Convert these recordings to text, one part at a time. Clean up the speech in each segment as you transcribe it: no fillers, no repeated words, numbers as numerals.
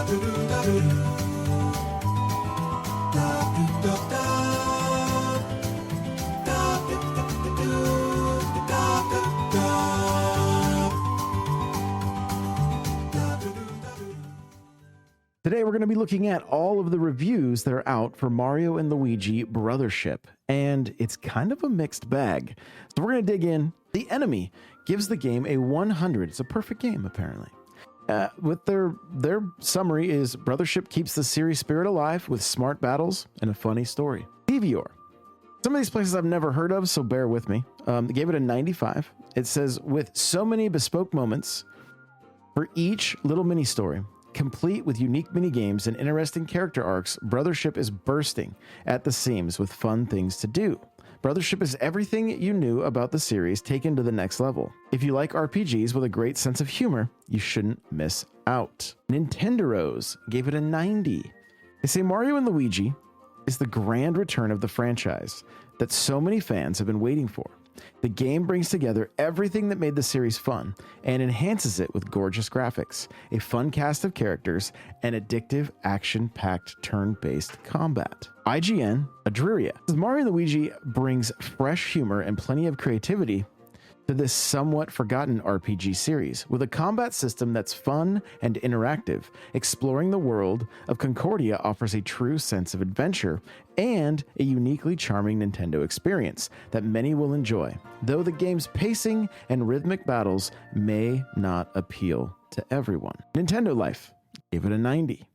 Today we're going to be looking at all of the reviews that are out for Mario and Luigi Brothership, and it's kind of a mixed bag. So we're going to dig in. The Enemy gives the game a 100. It's a perfect game, apparently. With their summary is Brothership keeps the series spirit alive with smart battles and a funny story. Devior. Some of these places I've never heard of, so bear with me. They gave it a 95. It says, with so many bespoke moments for each little mini story, complete with unique mini games and interesting character arcs, Brothership is bursting at the seams with fun things to do. Brothership is everything you knew about the series taken to the next level. If you like RPGs with a great sense of humor, you shouldn't miss out. Nintendo's gave it a 90. They say Mario and Luigi is the grand return of the franchise that so many fans have been waiting for. The game brings together everything that made the series fun and enhances it with gorgeous graphics, a fun cast of characters, and addictive action-packed turn-based combat. IGN Adriria says Mario & Luigi brings fresh humor and plenty of creativity to this somewhat forgotten RPG series, with a combat system that's fun and interactive. Exploring the world of Concordia offers a true sense of adventure and a uniquely charming Nintendo experience that many will enjoy, though the game's pacing and rhythmic battles may not appeal to everyone. Nintendo Life gave it a 90.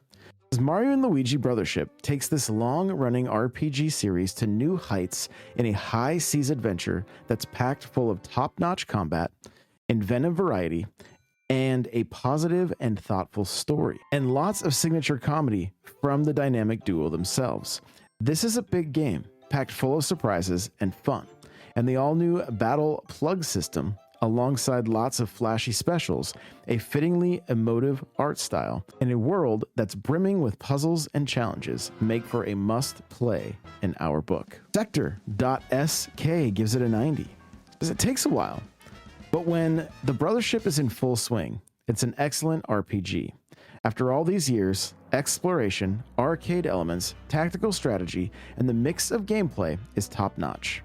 Mario and Luigi Brothership takes this long-running RPG series to new heights in a high-seas adventure that's packed full of top-notch combat, inventive variety, and a positive and thoughtful story, and lots of signature comedy from the dynamic duo themselves. This is a big game, packed full of surprises and fun, and the all-new Battle Plug system alongside lots of flashy specials, a fittingly emotive art style, and a world that's brimming with puzzles and challenges make for a must-play in our book. Sector.sk gives it a 90. It takes a while, but when the Brothership is in full swing, it's an excellent RPG. After all these years, exploration, arcade elements, tactical strategy, and the mix of gameplay is top-notch.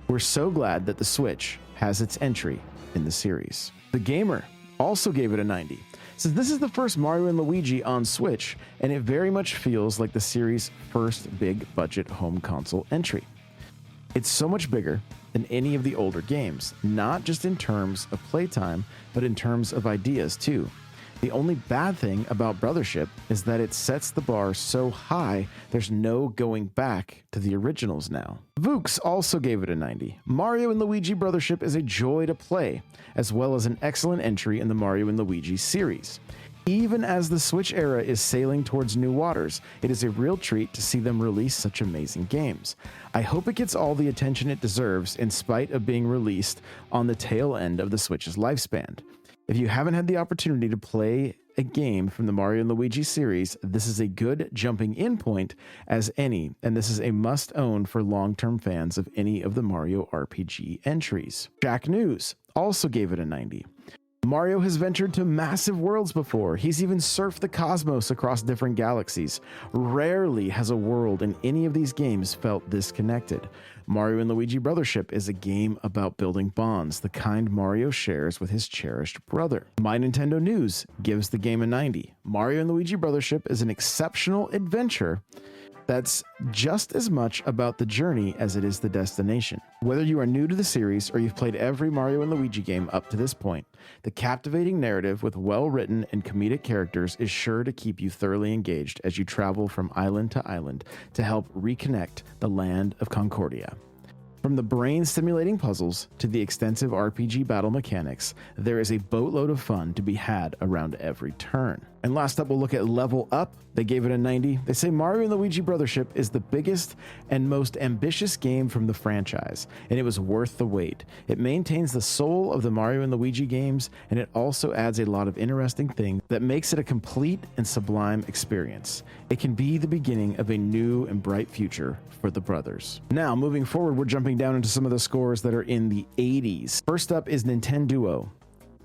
We're so glad that the Switch has its entry in the series. The Gamer also gave it a 90. Says this is the first Mario and Luigi on Switch, and it very much feels like the series' first big budget home console entry. It's so much bigger than any of the older games, not just in terms of playtime, but in terms of ideas too. The only bad thing about Brothership is that it sets the bar so high, there's no going back to the originals now. Vooks also gave it a 90. Mario and Luigi Brothership is a joy to play, as well as an excellent entry in the Mario and Luigi series. Even as the Switch era is sailing towards new waters, it is a real treat to see them release such amazing games. I hope it gets all the attention it deserves in spite of being released on the tail end of the Switch's lifespan. If you haven't had the opportunity to play a game from the Mario and Luigi series, this is a good jumping in point as any, and this is a must-own for long-term fans of any of the Mario RPG entries. Jack News also gave it a 90. Mario has ventured to massive worlds before. He's even surfed the cosmos across different galaxies. Rarely has a world in any of these games felt this connected. Mario and Luigi Brothership is a game about building bonds, the kind Mario shares with his cherished brother. My Nintendo News gives the game a 90. Mario and Luigi Brothership is an exceptional adventure that's just as much about the journey as it is the destination. Whether you are new to the series or you've played every Mario and Luigi game up to this point, the captivating narrative with well-written and comedic characters is sure to keep you thoroughly engaged as you travel from island to island to help reconnect the land of Concordia. From the brain-stimulating puzzles to the extensive RPG battle mechanics, there is a boatload of fun to be had around every turn. And last up, we'll look at Level Up. They gave it a 90. They say Mario and Luigi Brothership is the biggest and most ambitious game from the franchise, and it was worth the wait. It maintains the soul of the Mario and Luigi games, and it also adds a lot of interesting things that makes it a complete and sublime experience. It can be the beginning of a new and bright future for the brothers. Now, moving forward, we're jumping down into some of the scores that are in the 80s. First up is Nintenduo.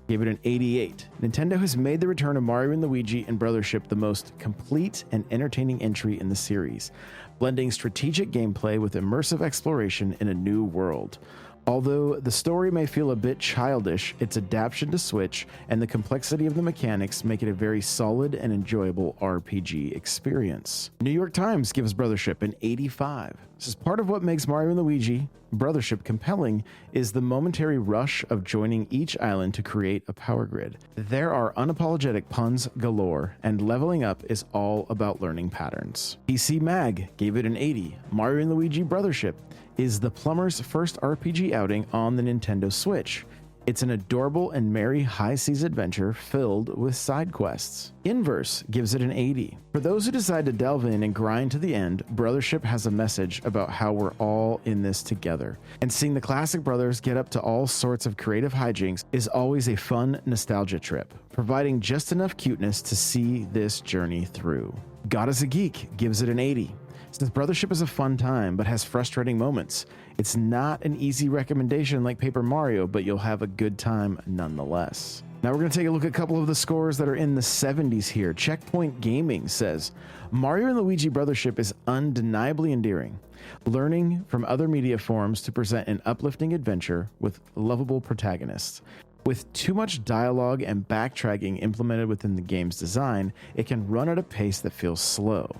gave it an 88. Nintendo has made the return of Mario and Luigi and Brothership the most complete and entertaining entry in the series, blending strategic gameplay with immersive exploration in a new world. Although the story may feel a bit childish, its adaptation to Switch and the complexity of the mechanics make it a very solid and enjoyable RPG experience. New York Times gives Brothership an 85. This is part of what makes Mario and Luigi Brothership compelling is the momentary rush of joining each island to create a power grid. There are unapologetic puns galore, and leveling up is all about learning patterns. PC Mag gave it an 80. Mario and Luigi Brothership is the plumber's first RPG outing on the Nintendo Switch. It's an adorable and merry high seas adventure filled with side quests. Inverse gives it an 80. For those who decide to delve in and grind to the end, Brothership has a message about how we're all in this together. And seeing the classic brothers get up to all sorts of creative hijinks is always a fun nostalgia trip, providing just enough cuteness to see this journey through. God is a Geek gives it an 80. Since Brothership is a fun time but has frustrating moments, it's not an easy recommendation like Paper Mario, but you'll have a good time nonetheless. Now we're going to take a look at a couple of the scores that are in the 70s here. Checkpoint Gaming says, Mario and Luigi Brothership is undeniably endearing, learning from other media forms to present an uplifting adventure with lovable protagonists. With too much dialogue and backtracking implemented within the game's design, it can run at a pace that feels slow,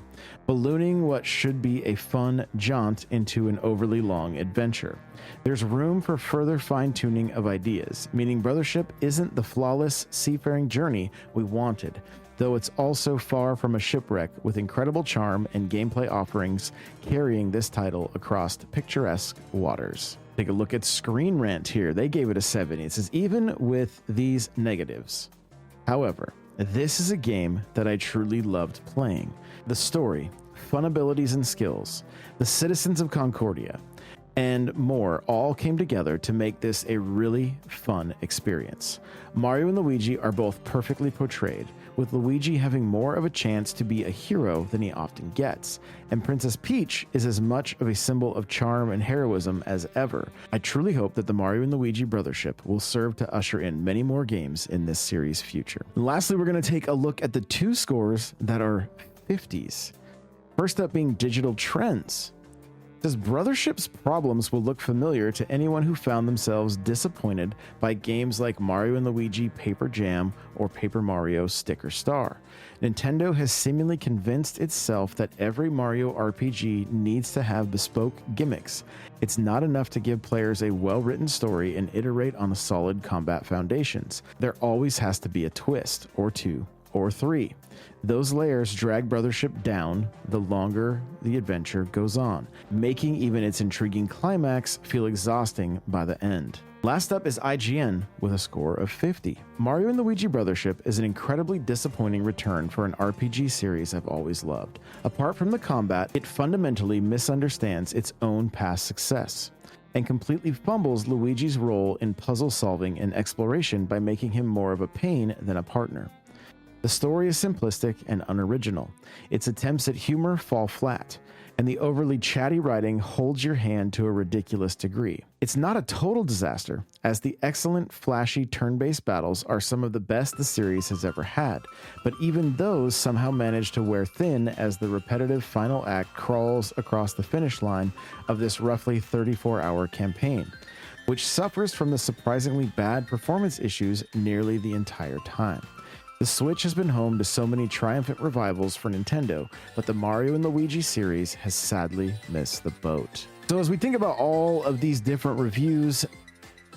ballooning what should be a fun jaunt into an overly long adventure. There's room for further fine-tuning of ideas, meaning Brothership isn't the flawless seafaring journey we wanted, though it's also far from a shipwreck with incredible charm and gameplay offerings carrying this title across picturesque waters. Take a look at Screen Rant here. They gave it a 70. It says, even with these negatives, however, this is a game that I truly loved playing. The story, fun abilities and skills, the citizens of Concordia, and more all came together to make this a really fun experience. Mario and Luigi are both perfectly portrayed, with Luigi having more of a chance to be a hero than he often gets, and Princess Peach is as much of a symbol of charm and heroism as ever. I truly hope that the Mario and Luigi Brothership will serve to usher in many more games in this series' future. And lastly, we're going to take a look at the two scores that are 50s. First up being Digital Trends. Says Brothership's problems will look familiar to anyone who found themselves disappointed by games like Mario and Luigi Paper Jam or Paper Mario Sticker Star. Nintendo has seemingly convinced itself that every Mario RPG needs to have bespoke gimmicks. It's not enough to give players a well-written story and iterate on solid combat foundations. There always has to be a twist, or two, or three. Those layers drag Brothership down the longer the adventure goes on, making even its intriguing climax feel exhausting by the end. Last up is IGN with a score of 50. Mario and Luigi Brothership is an incredibly disappointing return for an RPG series I've always loved. Apart from the combat, it fundamentally misunderstands its own past success and completely fumbles Luigi's role in puzzle solving and exploration by making him more of a pain than a partner. The story is simplistic and unoriginal. Its attempts at humor fall flat, and the overly chatty writing holds your hand to a ridiculous degree. It's not a total disaster, as the excellent, flashy turn-based battles are some of the best the series has ever had, but even those somehow manage to wear thin as the repetitive final act crawls across the finish line of this roughly 34-hour campaign, which suffers from the surprisingly bad performance issues nearly the entire time. The Switch has been home to so many triumphant revivals for Nintendo, but the Mario and Luigi series has sadly missed the boat. So as we think about all of these different reviews,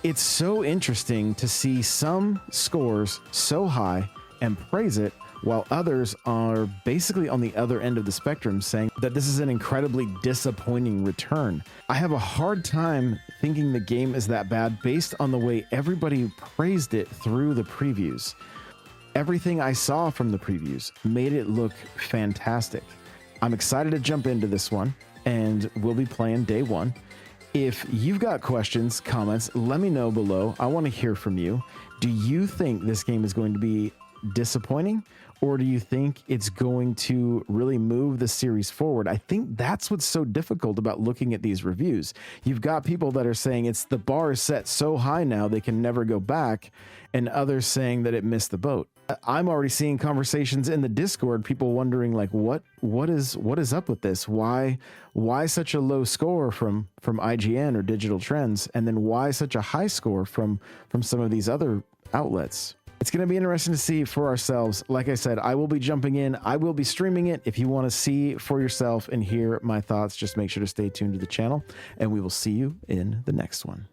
it's so interesting to see some scores so high and praise it, while others are basically on the other end of the spectrum saying that this is an incredibly disappointing return. I have a hard time thinking the game is that bad based on the way everybody praised it through the previews. Everything I saw from the previews made it look fantastic. I'm excited to jump into this one, and we'll be playing day one. If you've got questions, comments, let me know below. I want to hear from you. Do you think this game is going to be disappointing, or do you think it's going to really move the series forward? I think that's what's so difficult about looking at these reviews. You've got people that are saying it's the bar is set so high now they can never go back, and others saying that it missed the boat. I'm already seeing conversations in the Discord, people wondering like, what is up with this? Why such a low score from IGN or Digital Trends, and then why such a high score from some of these other outlets? It's going to be interesting to see for ourselves. Like I said, I will be jumping in. I will be streaming it. If you want to see for yourself and hear my thoughts, just make sure to stay tuned to the channel, and we will see you in the next one.